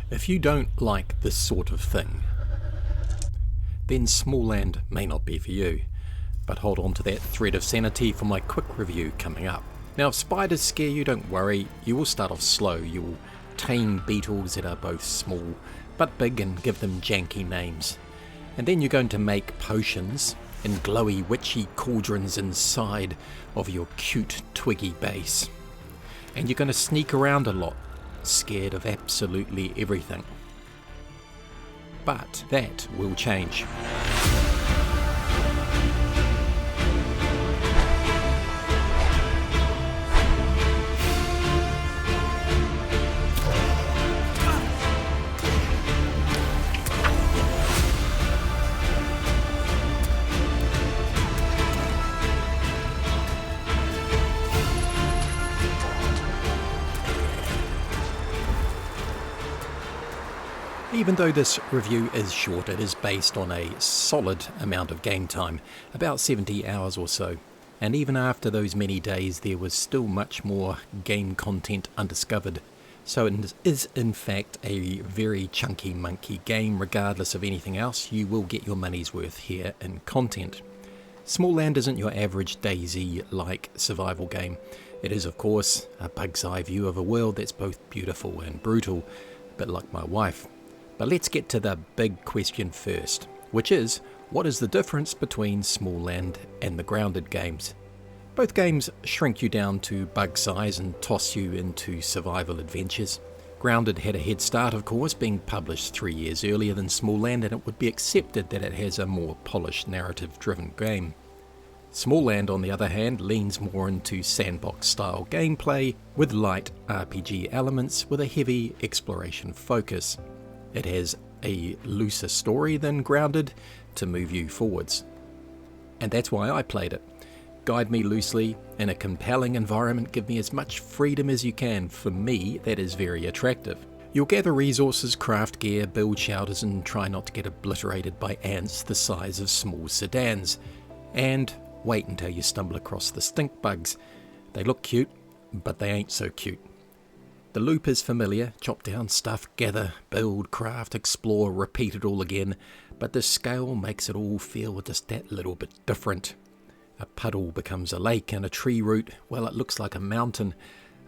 If you don't like this sort of thing, then Smallland may not be for you, but hold on to that thread of sanity for my quick review coming up. Now, if spiders scare you, don't worry, you will start off slow. You will tame beetles that are both small but big and give them janky names. And then you're going to make potions in glowy witchy cauldrons inside of your cute twiggy base. And you're going to sneak around a lot, scared of absolutely everything. But that will change. Even though this review is short, it is based on a solid amount of game time, about 70 hours or so. And even after those many days, there was still much more game content undiscovered. So it is in fact a very chunky monkey game. Regardless of anything else, you will get your money's worth here in content. Smallland isn't your average DayZ-like survival game. It is, of course, a bug's eye view of a world that's both beautiful and brutal, a bit like my wife. But let's get to the big question first, which is, what is the difference between Smallland and the Grounded games? Both games shrink you down to bug size and toss you into survival adventures. Grounded had a head start, of course, being published 3 years earlier than Smallland, and it would be accepted that it has a more polished narrative-driven game. Smallland, on the other hand, leans more into sandbox-style gameplay with light RPG elements with a heavy exploration focus. It has a looser story than Grounded to move you forwards. And that's why I played it. Guide me loosely in a compelling environment, give me as much freedom as you can. For me, that is very attractive. You'll gather resources, craft gear, build shelters, and try not to get obliterated by ants the size of small sedans. And wait until you stumble across the stink bugs. They look cute, but they ain't so cute. The loop is familiar: chop down stuff, gather, build, craft, explore, repeat it all again, but the scale makes it all feel just that little bit different. A puddle becomes a lake, and a tree root, well, it looks like a mountain.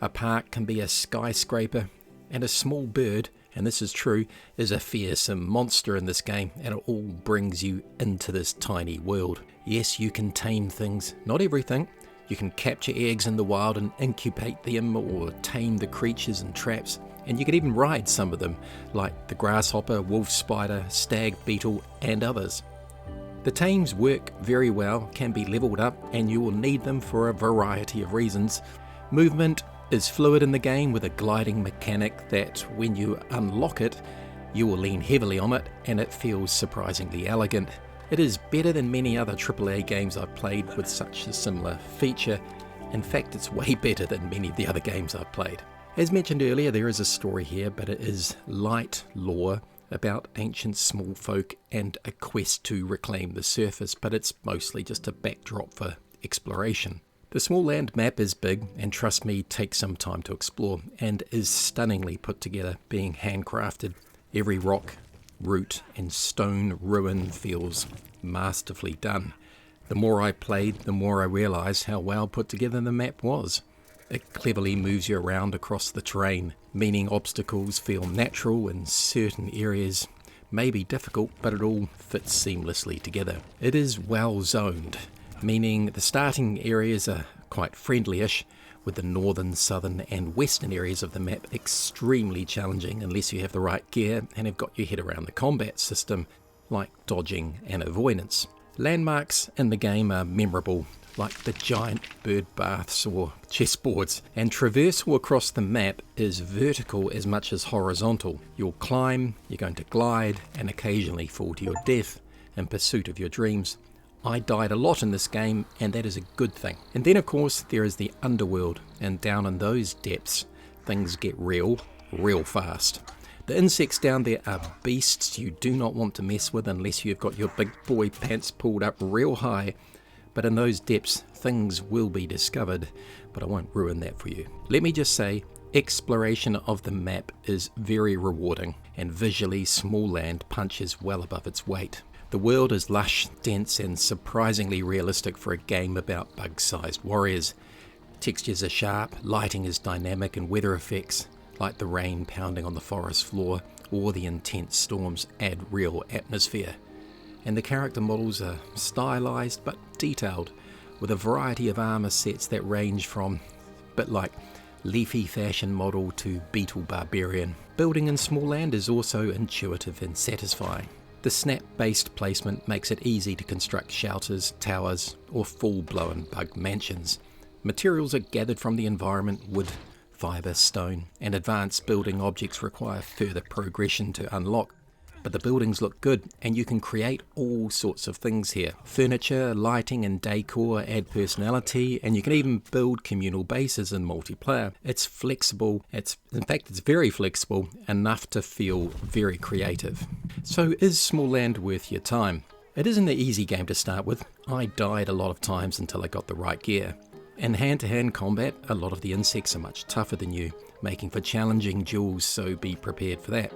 A park can be a skyscraper, and a small bird, and this is true, is a fearsome monster in this game, and it all brings you into this tiny world. Yes, you can tame things, not everything. You can capture eggs in the wild and incubate them, or tame the creatures and traps, and you can even ride some of them, like the grasshopper, wolf spider, stag beetle, and others. The tames work very well, can be leveled up, and you will need them for a variety of reasons. Movement is fluid in the game with a gliding mechanic that, when you unlock it, you will lean heavily on it, and it feels surprisingly elegant. It is better than many other AAA games I've played with such a similar feature. In fact, it's way better than many of the other games I've played. As mentioned earlier, there is a story here, but it is light lore about ancient small folk and a quest to reclaim the surface, but it's mostly just a backdrop for exploration. The Smallland map is big, and trust me, takes some time to explore, and is stunningly put together, being handcrafted. Every rock, root and stone ruin feels masterfully done. The more I played, the more I realised how well put together the map was. It cleverly moves you around across the terrain, meaning obstacles feel natural and certain areas may be difficult, but it all fits seamlessly together. It is well zoned, meaning the starting areas are quite friendly-ish, with the northern, southern and western areas of the map extremely challenging unless you have the right gear and have got your head around the combat system, like dodging and avoidance. Landmarks in the game are memorable, like the giant bird baths or chessboards, and traversal across the map is vertical as much as horizontal. You'll climb, you're going to glide, and occasionally fall to your death in pursuit of your dreams. I died a lot in this game, and that is a good thing. And then of course there is the underworld, and down in those depths things get real fast. The insects down there are beasts you do not want to mess with unless you've got your big boy pants pulled up real high. But in those depths things will be discovered, but I won't ruin that for you. Let me just say, Exploration of the map is very rewarding, and visually Smallland punches well above its weight. The world is lush, dense, and surprisingly realistic for a game about bug-sized warriors. Textures are sharp, lighting is dynamic, and weather effects, like the rain pounding on the forest floor or the intense storms, add real atmosphere. And the character models are stylized but detailed, with a variety of armor sets that range from a bit like leafy fashion model to beetle barbarian. Building in Smallland is also intuitive and satisfying. The snap-based placement makes it easy to construct shelters, towers, or full-blown bug mansions. Materials are gathered from the environment: wood, fibre, stone, and advanced building objects require further progression to unlock. But the buildings look good, and you can create all sorts of things here. Furniture, lighting and decor add personality, and you can even build communal bases in multiplayer. It's flexible, it's very flexible, enough to feel very creative. So is Smallland worth your time? It isn't an easy game to start with. I died a lot of times until I got the right gear. In hand-to-hand combat, a lot of the insects are much tougher than you, making for challenging duels, so be prepared for that.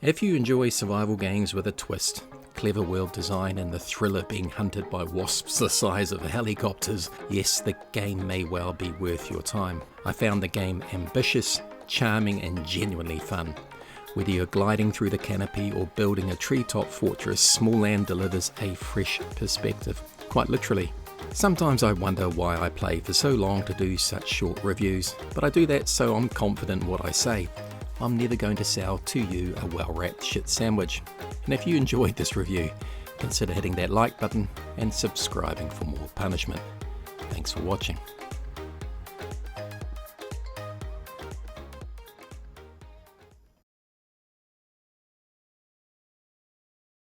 If you enjoy survival games with a twist, clever world design, and the thrill of being hunted by wasps the size of helicopters, yes, the game may well be worth your time. I found the game ambitious, charming, and genuinely fun. Whether you're gliding through the canopy or building a treetop fortress, Smallland delivers a fresh perspective, quite literally. Sometimes I wonder why I play for so long to do such short reviews, but I do that so I'm confident in what I say. I'm never going to sell to you a well-wrapped shit sandwich. And if you enjoyed this review, consider hitting that like button and subscribing for more punishment. Thanks for watching.